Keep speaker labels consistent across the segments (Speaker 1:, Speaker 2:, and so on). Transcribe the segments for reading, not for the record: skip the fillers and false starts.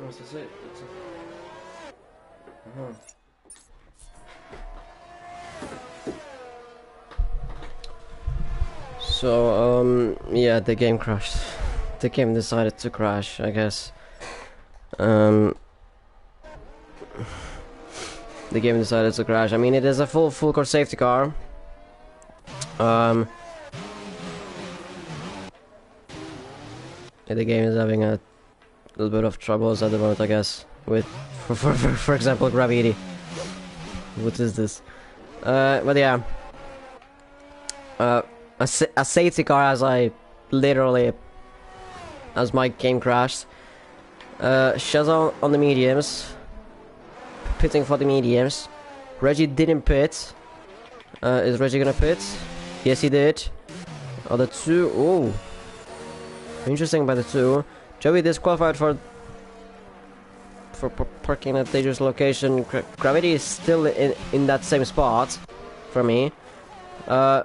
Speaker 1: Oh, that's it. So, yeah, the game crashed. The game decided to crash, I guess. The game decided to crash. I mean, it is a full course safety car. The game is having a little bit of troubles at the moment, I guess, with, for example, gravity. What is this? But yeah, a safety car as my game crashed. Shazam on the mediums, pitting for the mediums. Reggie didn't pit. Is Reggie gonna pit? Yes, he did. Oh, the two. Oh, interesting by the two. Joey disqualified for parking at dangerous location. Gravity is still in that same spot for me. Can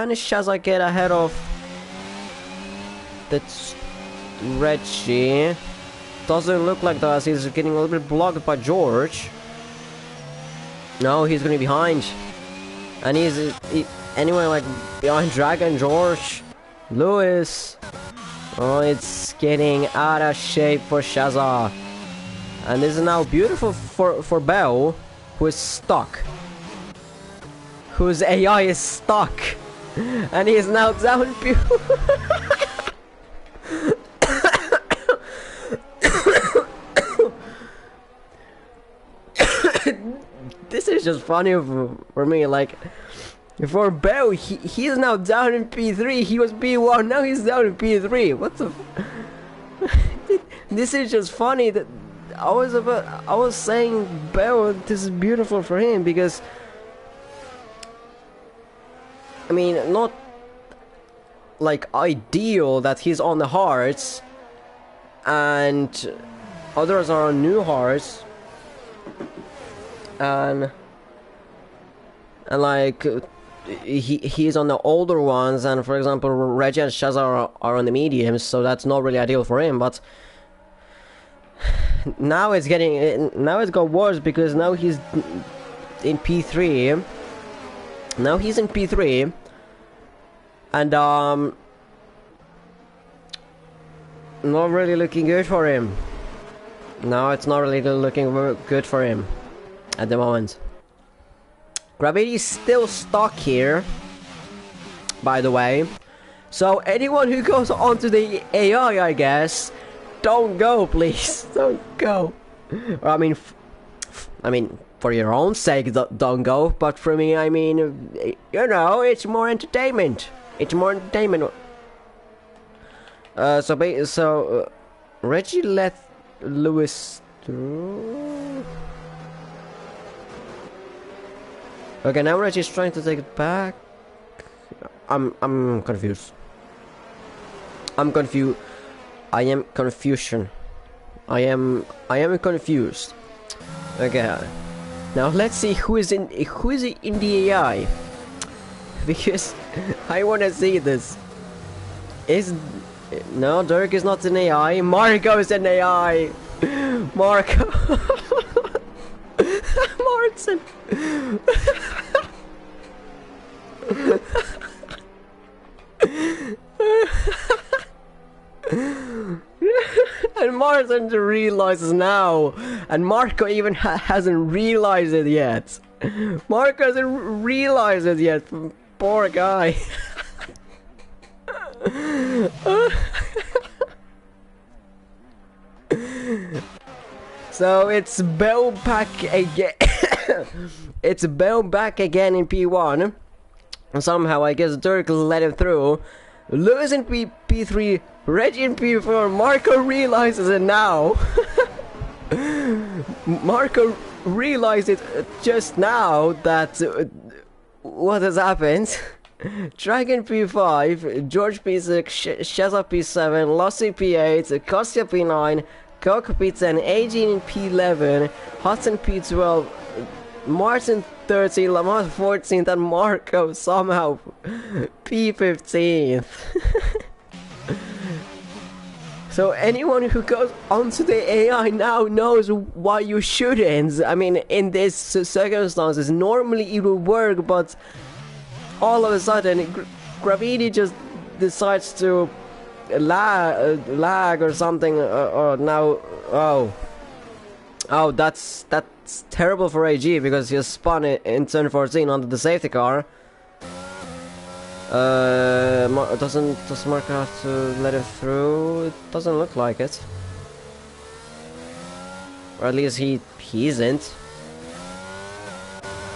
Speaker 1: Shaza get ahead of the Reggie? Doesn't look like that, as he's getting a little bit blocked by George. No, he's gonna be behind, and he's anyway, like, behind Dragon, George, Lewis. Oh, it's getting out of shape for Shaza. And this is now beautiful for Bell, who is stuck. Whose AI is stuck. And he is now down. This is just funny for me, like, for Bell, he is now down in P3, he was P1, now he's down in P3, what the this is just funny that I was saying Bell, this is beautiful for him, because, I mean, not like ideal that he's on the hearts, and others are on new hearts, and like he's on the older ones, and for example Reggie and Shazar are on the mediums, so that's not really ideal for him. But now it's got worse, because now he's in P3. Now he's in P3, and not really looking good for him. No, it's not really looking good for him at the moment. Gravity is still stuck here, by the way. So anyone who goes onto the AI, I guess, don't go, please. Don't go. Or, I mean, for your own sake, don't go. But for me, I mean, you know, it's more entertainment. It's more entertainment. So Reggie let Lewis through. Okay, now Reggie's trying to take it back. I'm confused. I'm confused. I am confusion. I am confused. Okay. Now let's see who is in the AI. Because I wanna see this. No, Dirk is not an AI. Marco is an AI. Marco. Martin. And Martin realizes now, and Marco even hasn't realized it yet. Marco hasn't realized it yet. Poor guy. So it's Bell back again. It's Bell back again in P1. Somehow, I guess Dirk let him through. Lewis in P3, Reggie in P4. Marco realizes it now. Marco realized it just now that what has happened. Dragon P5, George P6, Shaza P7, Lassie P8, Kostya P9, Coco P10, Agin in P11, Hudson P12, Martin 13, Lamont 14th, and Marco somehow P15th. So anyone who goes onto the AI now knows why you shouldn't. I mean, in this circumstances, normally it would work, but all of a sudden, Gravity just decides to lag or something, or now, oh, that's terrible for AG because he spun it in turn 14 onto the safety car. Does Marco have to let him through? It doesn't look like it. Or at least he isn't.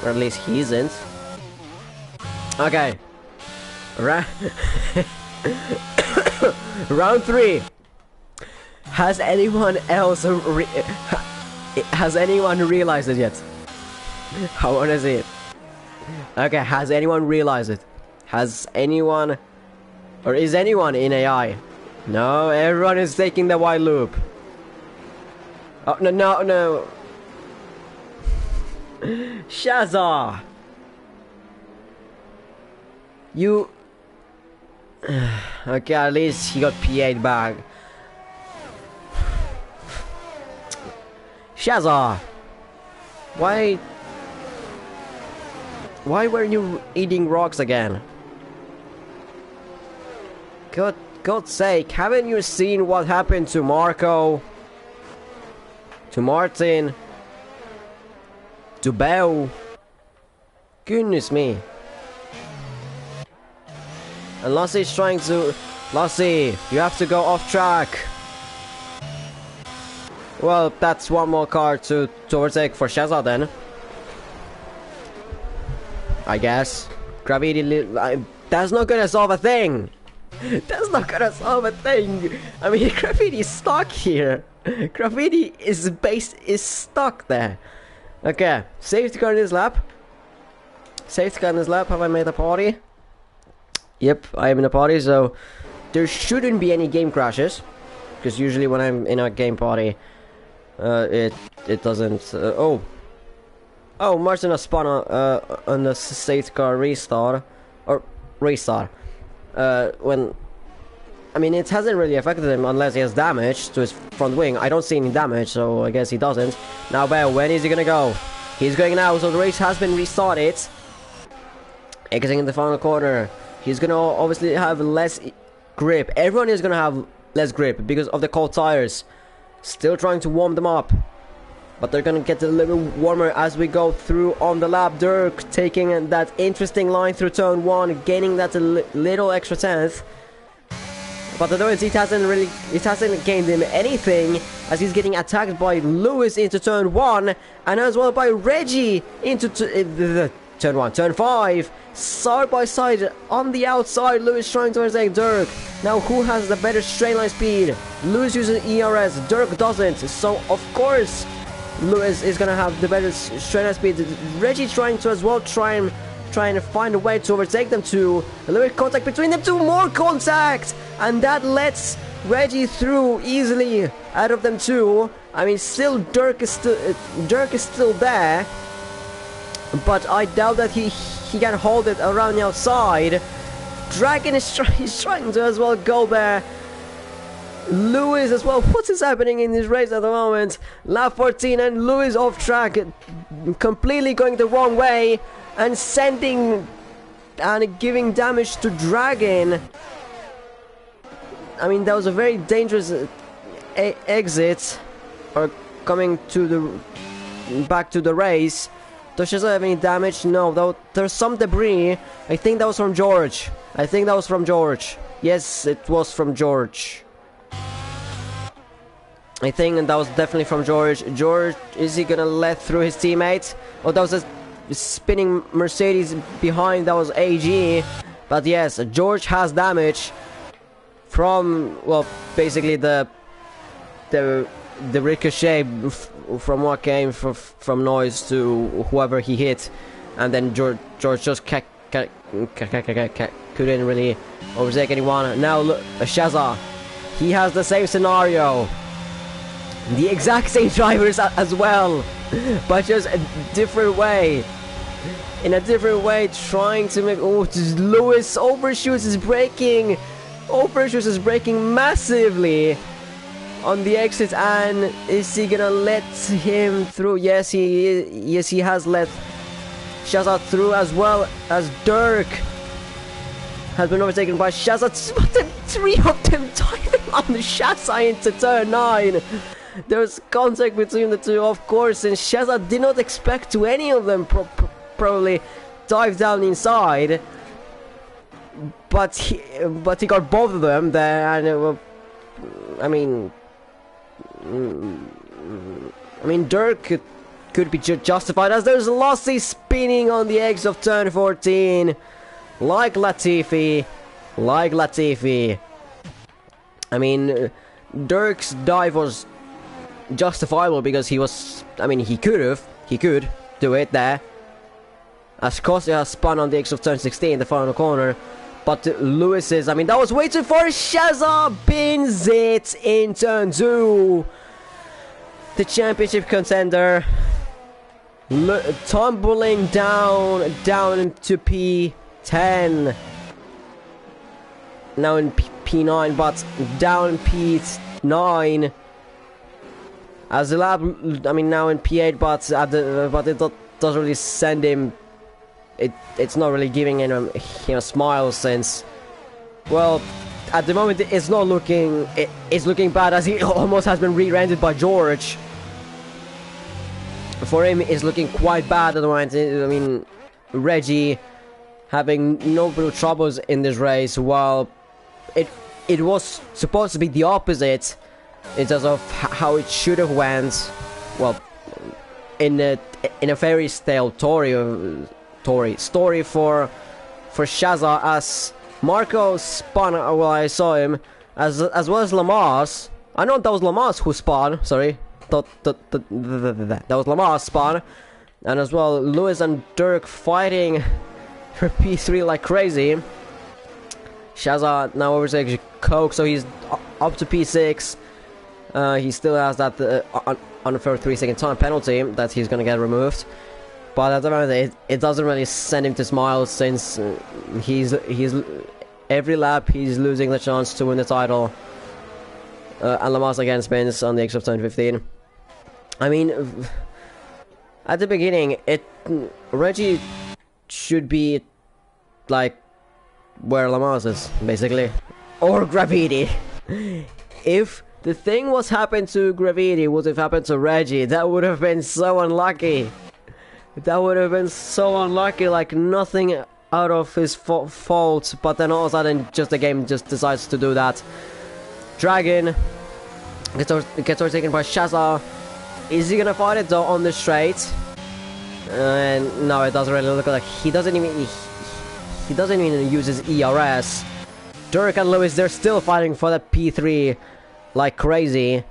Speaker 1: Or at least he isn't. Okay. Round 3. Has anyone else has anyone realized it yet? I wanna see it. Okay, has anyone realized it? Has anyone, or is anyone in AI? No, everyone is taking the wide loop. Oh, no. Shazza! You... Okay, at least he got P8 back. Shazza! Why were you eating rocks again? God's sake, haven't you seen what happened to Marco? To Martin? To Bell? Goodness me. And Lossie's trying to... Lossie, you have to go off track. Well, that's one more car to overtake for Shazza then. I guess. Gravity... that's not gonna solve a thing! That's not gonna solve a thing! I mean, Graffiti is stuck here! Graffiti is stuck there! Okay, safety car in this lap. Safety car in this lap, have I made a party? Yep, I am in a party, so there shouldn't be any game crashes. Because usually when I'm in a game party, it doesn't... Oh, Martin has spun on the safety car restart. Or restart. When... I mean, it hasn't really affected him unless he has damage to his front wing. I don't see any damage, so I guess he doesn't. Now, Bell, when is he gonna go? He's going now, so the race has been restarted. Exiting in the final corner. He's gonna obviously have less grip. Everyone is gonna have less grip because of the cold tires. Still trying to warm them up. But they're gonna get a little warmer as we go through on the lap. Dirk taking that interesting line through turn 1, gaining that little extra tenth. But the noise, it hasn't gained him anything as he's getting attacked by Lewis into turn 1 and as well by Reggie into turn 1, turn 5. Side by side on the outside, Lewis trying to overtake Dirk. Now who has the better straight line speed? Lewis uses ERS, Dirk doesn't. So of course Lewis is gonna have the better straight line speed. Reggie trying to as well try and find a way to overtake them two. A little bit contact between them two, more contact, and that lets Reggie through easily out of them two. I mean, still Dirk is still there, but I doubt that he can hold it around the outside. Dragon is trying to as well go there. Lewis as well. What is happening in this race at the moment? Lap 14 and Lewis off track, completely going the wrong way and sending and giving damage to Dragon. I mean, that was a very dangerous exit, or coming to the back to the race. Does she have any damage? No, though there's some debris. I think that was from George. Yes, it was from George. I think that was definitely from George. George, is he gonna let through his teammate? Oh, that was a spinning Mercedes behind. That was AG. But yes, George has damage from, well, basically the ricochet from what came from Noise to whoever he hit, and then George just couldn't really overtake anyone. Now look, Shazza, he has the same scenario, the exact same drivers as well, but just a different way. In a different way, trying to make... Oh, Lewis overshoots is braking. Overshoots is braking massively. on the exit, and is he gonna let him through? Yes, he has let Shazza through, as well as Dirk has been overtaken by Shazza. But the three of them diving on the Shazza into turn 9. There's contact between the two, of course, and Shazza did not expect to any of them probably dive down inside. But he got both of them there, and I mean, Dirk could be justified, as there's Lassie spinning on the eggs of turn 14, like Latifi. I mean, Dirk's dive was justifiable because he was, I mean, he could do it there, as Kostia has spun on the eggs of turn 16, the final corner. But Lewis's, I mean, that was way too far. Shazza bins it in turn 2. The championship contender tumbling down to P10. Now in P9, but down P9. As the lab, I mean, now in P8, but it doesn't really send him. It's not really giving him a smile, since, well, at the moment it's not looking. It's looking bad, as he almost has been rear-ended by George. For him, it's looking quite bad at the moment. I mean, Reggie having no real troubles in this race, while it was supposed to be the opposite in terms of how it should have went. Well, in a fairy tale story for Shazza, as Marco spun while I saw him, as well as Lamas. I know that was Lamas who spun. Sorry, that was Lamas spun, and as well Lewis and Dirk fighting for P3 like crazy. Shazza now overtakes Coke, so he's up to P6. He still has that unfair 3-second time penalty that he's gonna get removed. But at the moment, it doesn't really send him to smile, since he's every lap he's losing the chance to win the title. And Lamas again spins on the exit of turn 15. I mean, at the beginning, Reggie should be like where Lamas is, basically, or Gravity. If the thing was happened to Gravity would have happened to Reggie, that would have been so unlucky. That would have been so unlucky, like nothing out of his fault, but then all of a sudden just the game just decides to do that. Dragon gets overtaken by Shazza. Is he gonna fight it though on the straight? And no, it doesn't really look like he doesn't even use his ERS. Dirk and Lewis, they're still fighting for that P3 like crazy.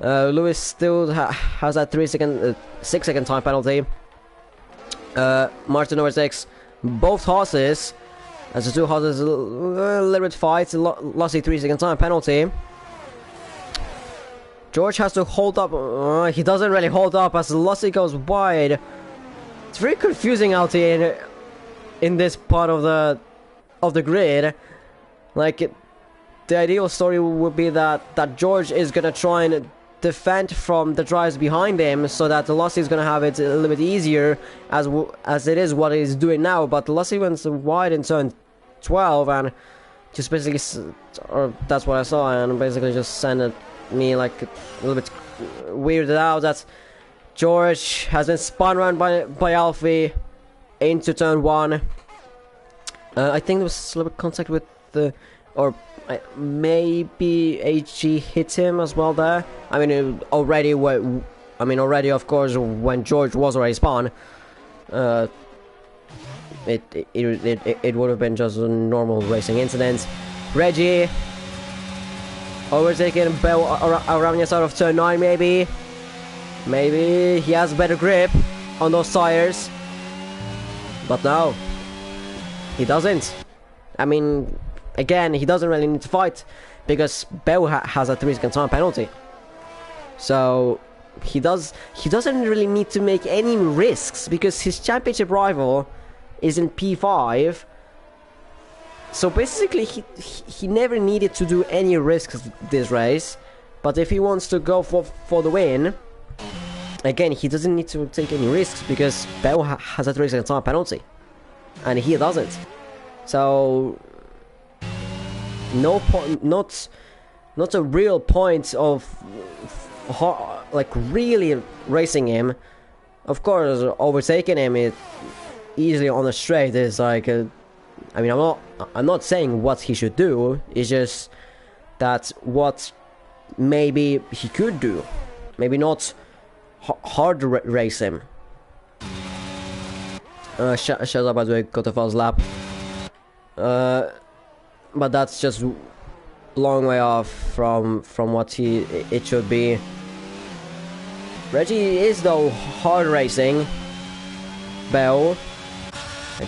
Speaker 1: Lewis still has that 6-second time penalty. Martin overtakes both horses, as the two horses a little bit fight. Lost a 3-second time penalty. George has to hold up. He doesn't really hold up, as Lossie goes wide. It's very confusing out here in this part of the grid. Like, the ideal story would be that George is gonna try and defend from the drives behind him, so that the Lossie is gonna have it a little bit easier, as it is what he's doing now. But Lossie went wide in turn 12 and just basically, or that's what I saw, and basically just sent me like a little bit weirded out that George has been spun around by Alfie into turn 1. I think there was a little bit of contact with the, or maybe HG hit him as well there. I mean, already of course, when George was already spun, it would have been just a normal racing incident. Reggie overtaking Bell around the outside of turn 9, maybe he has better grip on those tires, but no, he doesn't. I mean, again, he doesn't really need to fight because Bell has a 3-second time penalty. So he doesn't really need to make any risks because his championship rival is in P5. So basically he never needed to do any risks this race. But if he wants to go for the win, again, he doesn't need to take any risks because Bell has a 3-second time penalty, and he doesn't. So no point, not a real point of like really racing him. Of course, overtaking him easily on the straight is like I mean, I'm not saying what he should do. It's just that what maybe he could do. Maybe not hard race him. Shazza, by the way, got a fast lap. But that's just a long way off from what it should be. Reggie is though hard racing Bell.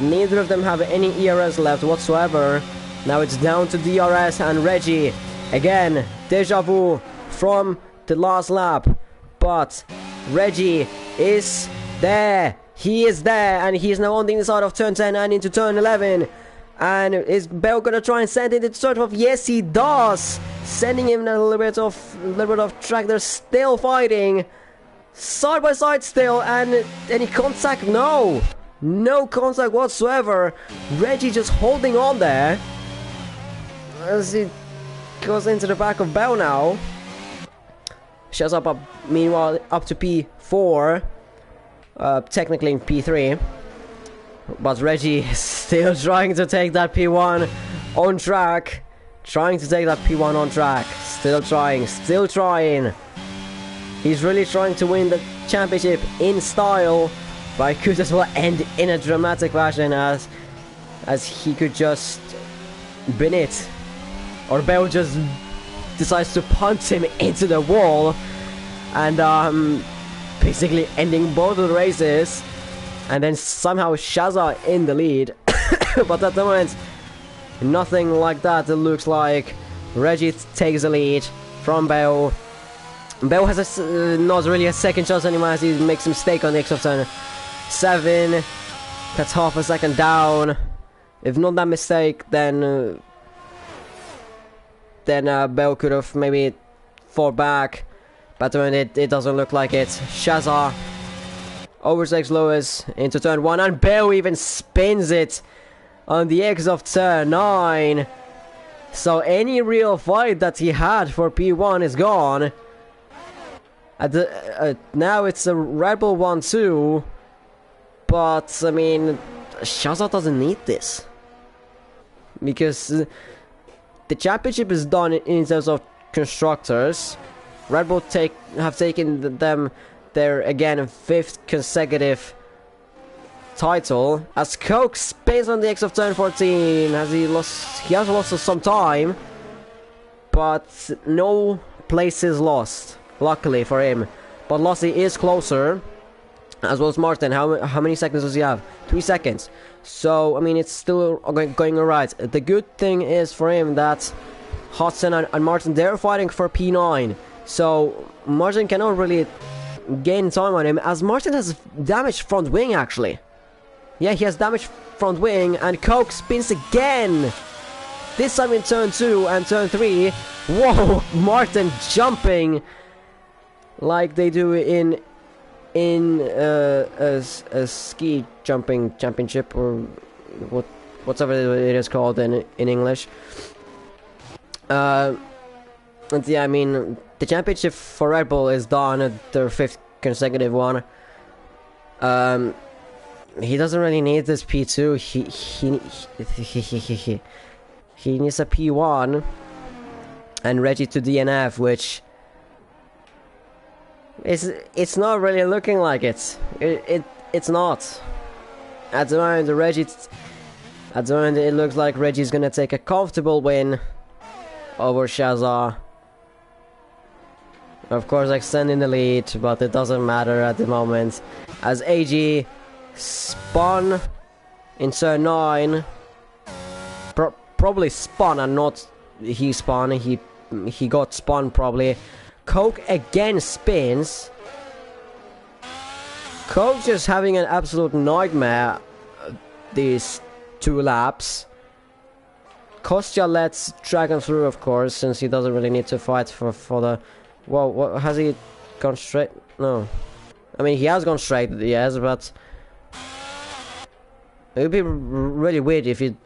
Speaker 1: Neither of them have any ERS left whatsoever. Now it's down to DRS and Reggie. Again, deja vu from the last lap. But Reggie is there. He is there, and he's now on the inside of turn 10 and into turn 11. And is Bell gonna try and send it into turn 12? Yes, he does. Sending him a little bit of track. They're still fighting, side by side still, and any contact? No. No contact whatsoever. Reggie just holding on there as he goes into the back of Bell now. Shows up meanwhile up to P4, technically in P3, but Reggie is still trying to take that P1 on track. Still trying. He's really trying to win the championship in style. But it could as well end in a dramatic fashion as he could just bin it. Or Bell just decides to punch him into the wall. And basically ending both of the races. And then somehow Shazza in the lead. But at the moment, nothing like that. It looks like Reggie takes the lead from Bell. Bell has not really a second chance anymore as he makes a mistake on the exit of turn 7. That's half a second down. If not that mistake, then Bell could have maybe fought back, but it doesn't look like it. Shazza overtakes Lewis into turn 1, and Bell even spins it on the exit of turn 9. So any real fight that he had for P1 is gone. Now it's a Red Bull 1-2. But, I mean, Shazza doesn't need this. Because the championship is done in terms of constructors. Red Bull have taken them their, again, 5th consecutive title. As Coke spins on the X of turn 14. He has lost some time. But no place is lost. Luckily for him. But Lossie is closer. As well as Martin. How many seconds does he have? 3 seconds. So, I mean, it's still going alright. The good thing is for him that Hudson and Martin, they're fighting for P9. So, Martin cannot really gain time on him, as Martin has damaged front wing, actually. Yeah, he has damaged front wing, and Coke spins again. This time in turn 2 and turn 3. Whoa, Martin jumping like they do in a ski jumping championship, or whatever it is called in English. And yeah, I mean, the championship for Red Bull is done, their 5th consecutive one. He doesn't really need this P2. He needs a P1 and Reggie to DNF, which it's not really looking like it. It's not. At the moment, it looks like Reggie's gonna take a comfortable win over Shazza. Of course, extending the lead, but it doesn't matter at the moment, as AG spun in turn 9. Probably spun and not he spun. He got spun probably. Coke again spins. Coke just having an absolute nightmare these 2 laps. Kostya lets Dragon through, of course, since he doesn't really need to fight for the Well, what, has he gone straight? No. I mean, he has gone straight, yes, but it would be really weird if he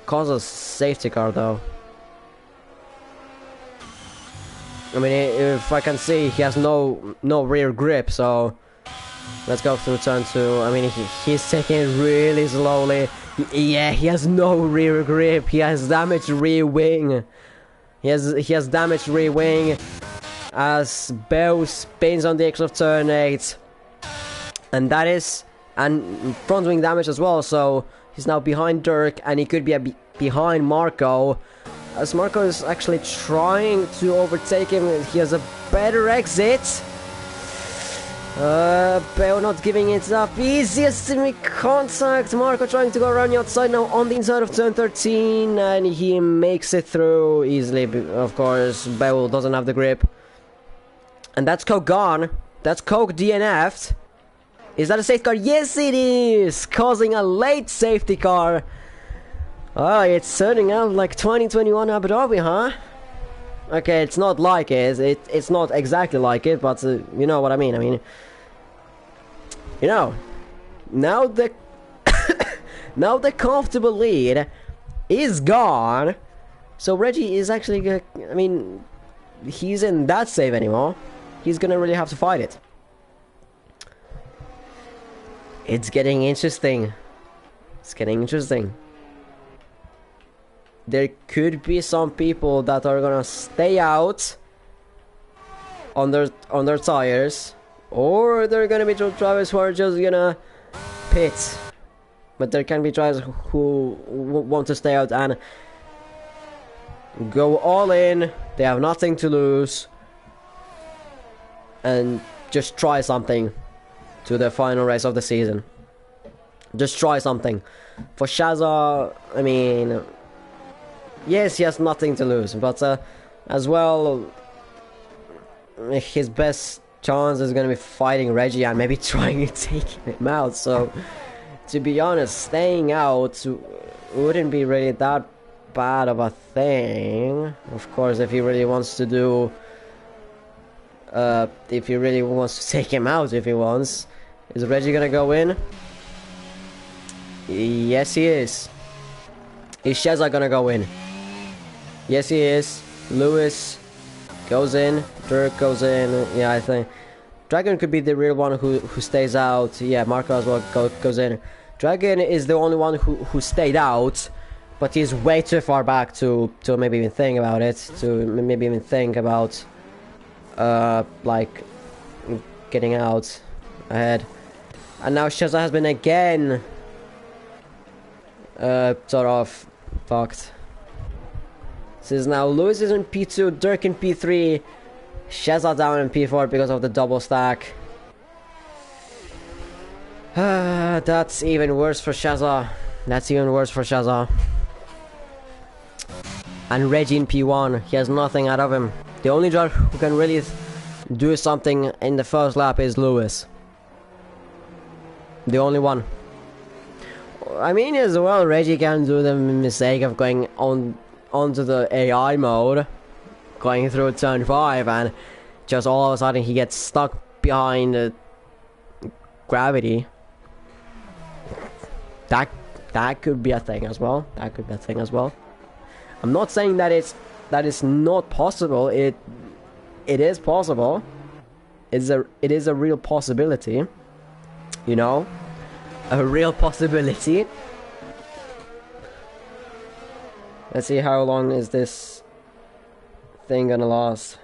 Speaker 1: causes safety car, though. I mean, if I can see, he has no rear grip, so let's go through turn 2. I mean, he's taking it really slowly. Yeah, he has no rear grip. He has damaged rear wing. He has damaged rear wing as Bell spins on the exit of turn 8, and that is front wing damage as well. So he's now behind Dirk, and he could be behind Marco, as Marco is actually trying to overtake him. He has a better exit. Bell not giving it up. Easiest to make contact. Marco trying to go around the outside now on the inside of turn 13, and he makes it through easily. Of course, Bell doesn't have the grip. And that's Coke gone. That's Coke DNF'd. Is that a safety car? Yes, it is! Causing a late safety car. Oh, it's turning out like 2021 Abu Dhabi, huh? Okay, it's not like it. It's not exactly like it, but you know what I mean. I mean, you know, now the now the comfortable lead is gone. So Reggie is actually, I mean, he's in that save anymore. He's gonna really have to fight it. It's getting interesting. It's getting interesting. There could be some people that are gonna stay out on their tires, or there are gonna be drivers who are just gonna pit. But there can be drivers who want to stay out and go all in. They have nothing to lose and just try something to the final race of the season. Just try something. For Shazza, I mean, yes, he has nothing to lose, but as well, his best chance is going to be fighting Reggie and maybe trying to take him out. So, to be honest, staying out wouldn't be really that bad of a thing. Of course, if he really wants to do, if he really wants to take him out, if he wants. Is Reggie going to go in? Yes, he is. Is Shazza going to go in? Yes, he is. Lewis goes in. Dirk goes in. Yeah, I think Dragon could be the real one who stays out. Yeah, Marco as well goes in. Dragon is the only one who stayed out, but he's way too far back to maybe even think about it. To maybe even think about like getting out ahead. And now Shazza has been again sort of fucked. This is now Lewis is in P2, Dirk in P3, Shazza down in P4 because of the double stack. That's even worse for Shazza. That's even worse for Shazza. And Reggie in P1, he has nothing out of him. The only driver who can really do something in the first lap is Lewis. The only one. I mean, as well, Reggie can do the mistake of going onto the AI mode, going through turn 5, and just all of a sudden he gets stuck behind gravity. That could be a thing as well. That could be a thing as well. I'm not saying that it's not possible. It is possible. It is a real possibility. You know, a real possibility. Let's see how long is this thing gonna last.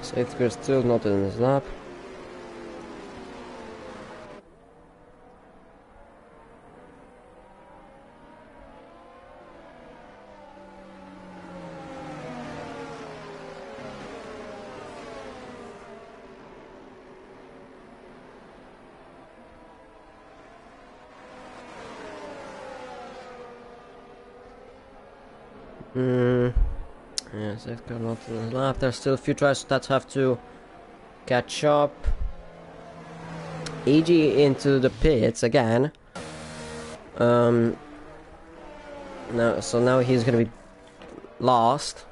Speaker 1: Safety car still not in this lap. Yes, it got not to the lap. There's still a few tries that have to catch up. EG into the pits again. Now, so now he's gonna be last.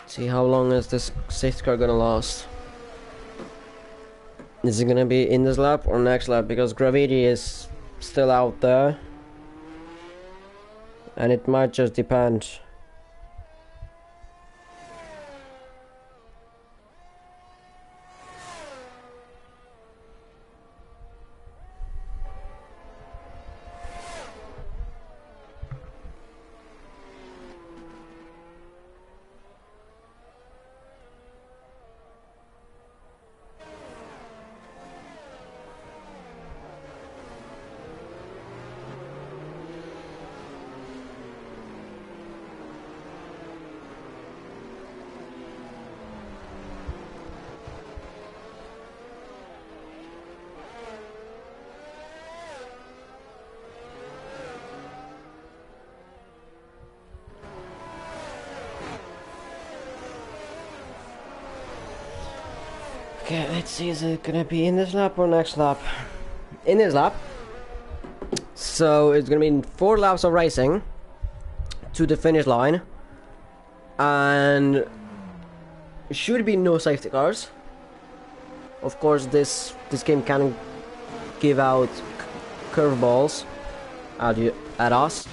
Speaker 1: See how long is this safety car gonna last? Is it gonna be in this lap or next lap? Because Gravity is still out there, and it might just depend. Okay, let's see, is it gonna be in this lap or next lap? In this lap. So it's gonna be 4 laps of racing to the finish line, and should be no safety cars. Of course, this game can give out curveballs at us.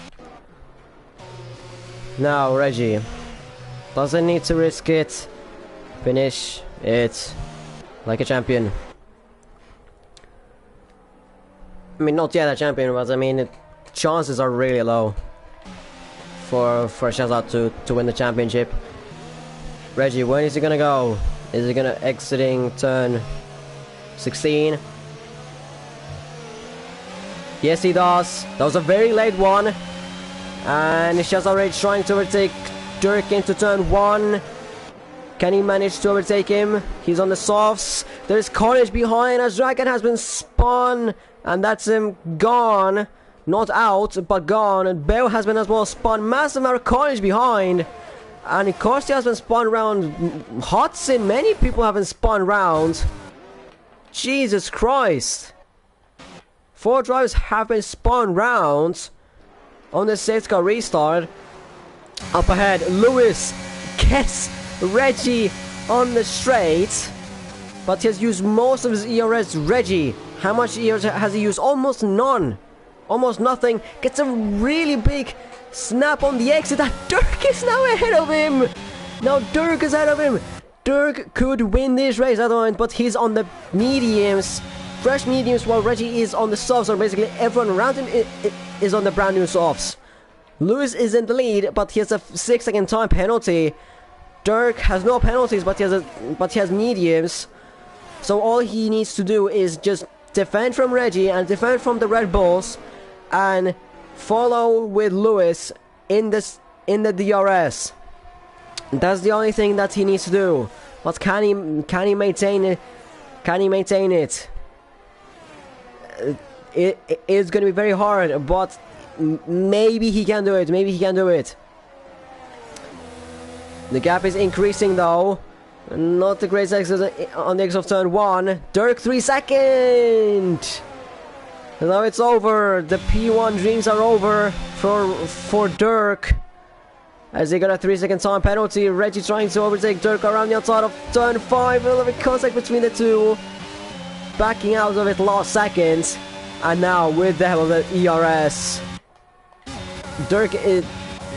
Speaker 1: Now Reggie doesn't need to risk it. Finish it like a champion. I mean, not yet a champion, but I mean, chances are really low for Shazad to win the championship. Reggie, when is he gonna go? Is he gonna exiting turn 16? Yes, he does. That was a very late one, and Shazad already trying to overtake Dirk into turn 1. Can he manage to overtake him? He's on the softs. There's carnage behind as Dragon has been spun. And that's him gone. Not out, but gone. And Bell has been as well spun. Massive amount of carnage behind. And Kosti has been spun around. Hudson, many people have been spun around. Jesus Christ. 4 drivers have been spun round on the safety car restart. Up ahead, Lewis gets Reggie on the straight, but he has used most of his ERS. Reggie, how much ERS has he used? Almost none. Almost nothing. Gets a really big snap on the exit, and Dirk is now ahead of him. Now Dirk is ahead of him. Dirk could win this race at the moment, but he's on the mediums, fresh mediums, while Reggie is on the softs, or basically everyone around him is on the brand new softs. Lewis is in the lead, but he has a 6-second time penalty. Dirk has no penalties, but he has mediums. So all he needs to do is just defend from Reggie and defend from the Red Bulls, and follow with Lewis in the DRS. That's the only thing that he needs to do. But can he maintain it? Can he maintain it? It is going to be very hard, but maybe he can do it. Maybe he can do it. The gap is increasing though. Not the great exit on the exit of turn 1. Dirk 3 seconds. Now it's over. The P1 dreams are over for Dirk, as he got a 3-second time penalty. Reggie trying to overtake Dirk around the outside of turn 5. A little bit of contact between the two. Backing out of it last second. And now with the help of the ERS, Dirk is...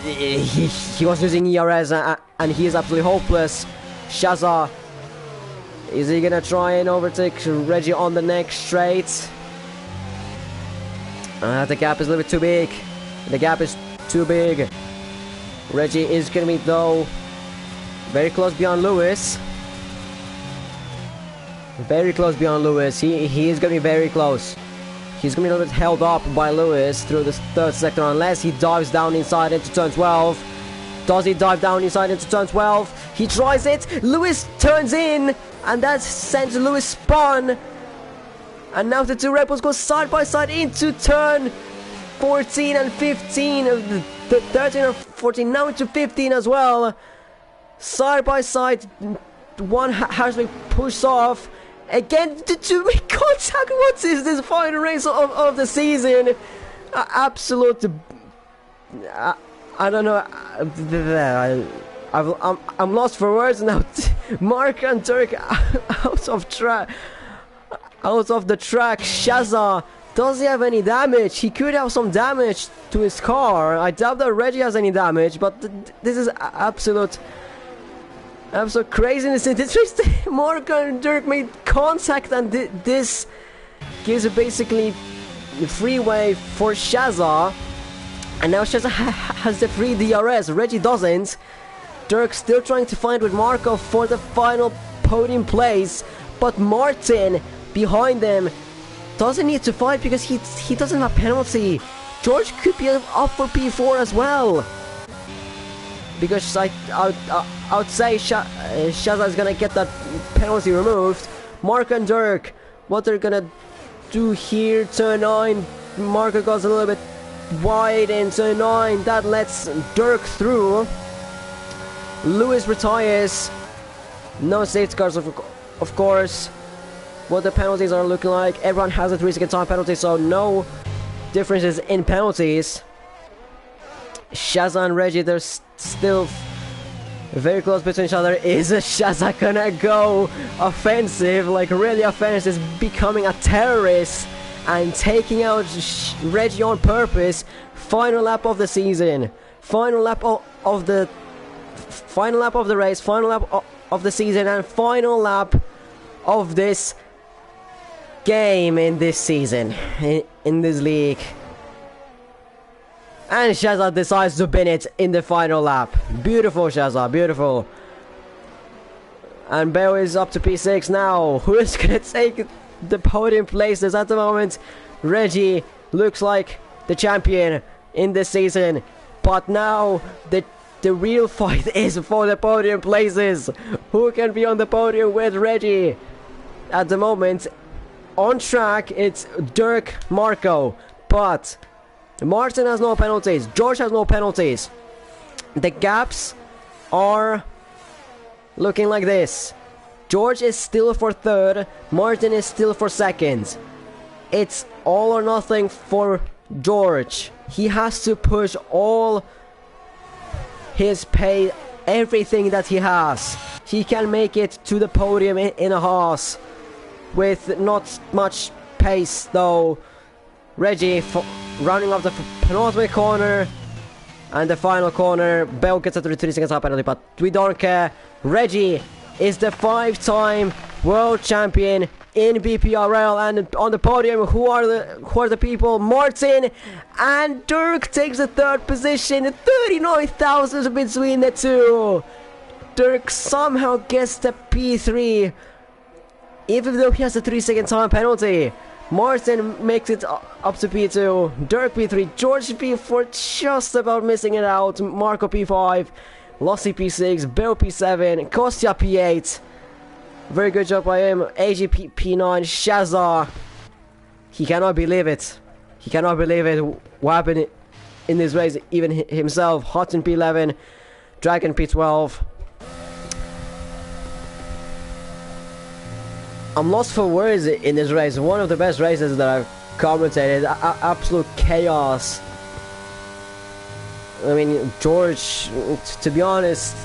Speaker 1: He was using ERS and he is absolutely hopeless. Shaza, is he gonna try and overtake Reggie on the next straight? The gap is a little bit too big. The gap is too big. Reggie is gonna be though very close beyond Lewis. Very close beyond Lewis. He is gonna be very close. He's going to be a little bit held up by Lewis through this third sector, unless he dives down inside into turn 12. Does he dive down inside into turn 12? He tries it. Lewis turns in, and that sends Lewis spun. And now the two Red Bulls go side by side into turn 14 and 15, 13 and 14, now to 15 as well. Side by side, one has been pushed off. Again, to make contact. What is this final race of the season? Absolute. I don't know. I'm lost for words now. Mark and Dirk out of the track. Shazza, does he have any damage? He could have some damage to his car. I doubt that Reggie has any damage, but this is absolute craziness in this race. Mark and Dirk made contact, and this gives basically the freeway for Shazza. And now Shazza has the free DRS. Reggie doesn't. Dirk still trying to fight with Marco for the final podium place, but Martin behind them doesn't need to fight because he doesn't have a penalty. George could be up for P4 as well, because I would say Shazza is gonna get that penalty removed. Marco and Dirk, what they're gonna do here? Turn 9, Marco goes a little bit wide in turn 9, that lets Dirk through. Lewis retires. No safety cars, of course. What the penalties are looking like, everyone has a 3-second time penalty, so no differences in penalties. Shazza and Reggie, they're still very close between each other. Is Shazza gonna go offensive, like really offensive, becoming a terrorist and taking out Reggie on purpose? Final lap of the season, final lap of the race, final lap of the season, and final lap of this game in this season, in this league. And Shazza decides to win it in the final lap. Beautiful, Shazza, beautiful. And Bell is up to P6 now. Who is gonna take the podium places at the moment? Reggie looks like the champion in this season, but now the real fight is for the podium places. Who can be on the podium with Reggie? At the moment, on track, it's Dirk, Marco, but Martin has no penalties, George has no penalties. The gaps are looking like this. George is still for third, Martin is still for second. It's all or nothing for George. He has to push all his pay, everything that he has. He can make it to the podium in a Haas with not much pace though. Reggie running off the penultimate corner, and the final corner, Bell gets a 3 seconds time penalty, but we don't care. Reggie is the 5-time world champion in BPRL, and on the podium, who are the people? Martin and Dirk takes the third position. 39,000 between the two. Dirk somehow gets the P3, even though he has a 3-second time penalty. Martin makes it up to P2, Dirk P3, George P4, just about missing it out. Marco P5, Lossi P6, Bill P7, Kostya P8. Very good job by him. AG P9, Shazza. He cannot believe it. He cannot believe it. What happened in this race, even himself. Hutton P11, Dragon P12. I'm lost for words in this race. One of the best races that I've commentated. Absolute chaos. I mean, George, to be honest,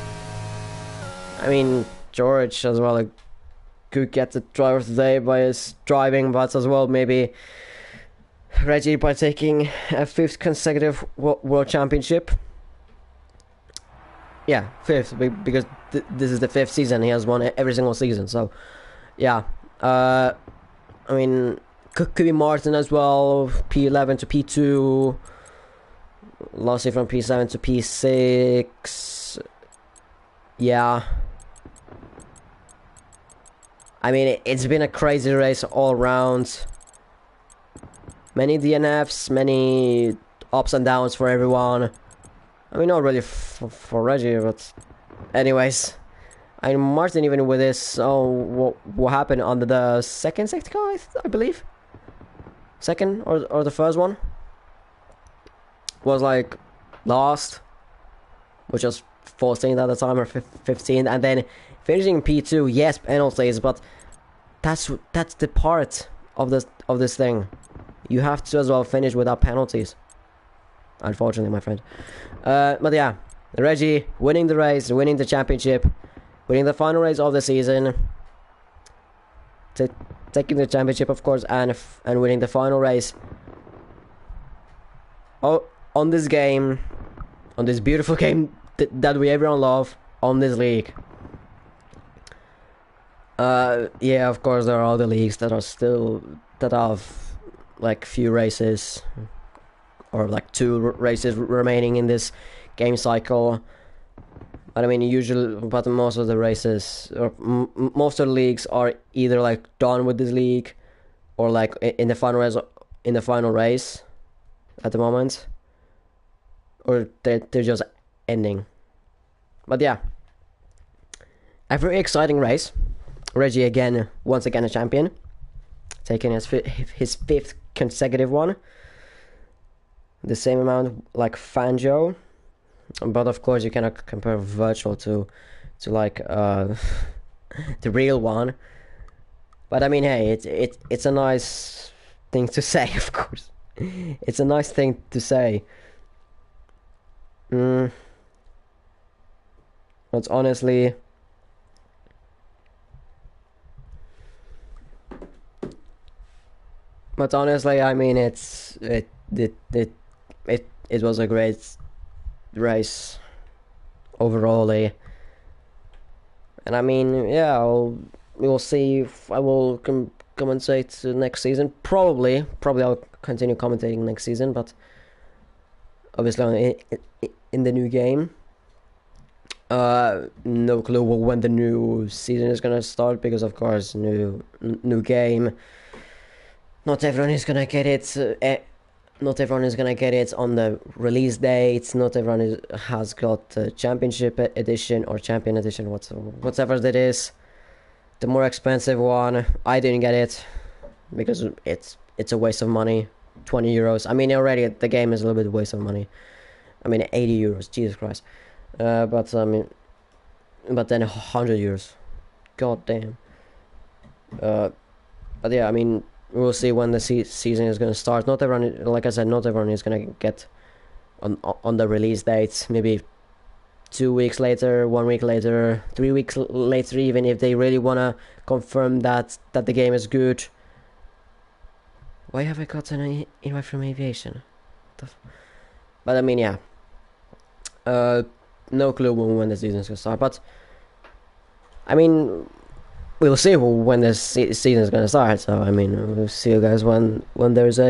Speaker 1: I mean, George as well could get the driver of the day by his driving, but as well maybe Reggie by taking a 5th consecutive world championship. Yeah, 5th, because this is the 5th season. He has won every single season, so yeah. I mean, could be Martin as well, P11 to P2, Lossi from P7 to P6. Yeah, I mean, it's been a crazy race all round. Many DNFs, many ups and downs for everyone. I mean, not really for Reggie, but anyways. And Martin, even with this, what happened on the second safety car, I believe? Second or the first one? was like last, which was 14th at the time or 15th, and then finishing P2. Yes, penalties, but that's the part of this thing. You have to as well finish without penalties. Unfortunately, my friend. But yeah, Reggie winning the race, winning the championship, winning the final race of the season, taking the championship, of course, and winning the final race. Oh, on this game, on this beautiful game that we everyone love, on this league. Yeah, of course, there are other leagues that have like few races, or like 2 races remaining in this game cycle. But I mean, but most of the races, or most of the leagues, are either like done with this league, or like in the final race, at the moment, or they're just ending. But yeah, a very exciting race. Reggie once again a champion, taking his 5th consecutive one. The same amount like Fangio, but of course you cannot compare virtual to like the real one. But I mean, hey, it's a nice thing to say, of course. It's a nice thing to say. But honestly, I mean, it was a great race overall, and I mean, yeah, we will see if I will commentate next season. Probably I'll continue commentating next season, but obviously in the new game. No clue when the new season is gonna start, because of course new game. Not everyone is gonna get it. Not everyone is gonna get it on the release date. Not everyone has got the Championship Edition or Champion Edition, whatever that is. The more expensive one, I didn't get it because it's a waste of money. 20 euros. I mean, already the game is a little bit waste of money. I mean, 80 euros. Jesus Christ. But I mean, but then 100 euros. God damn. But yeah, I mean, we'll see when the season is going to start. Not everyone, like I said, not everyone is going to get on the release dates. Maybe 2 weeks later, 1 week later, 3 weeks later, even if they really want to confirm that the game is good. Why have I got an invite from aviation? But I mean, yeah. No clue when the season is going to start. But I mean, we'll see when the season is going to start. So I mean, we'll see you guys when there's a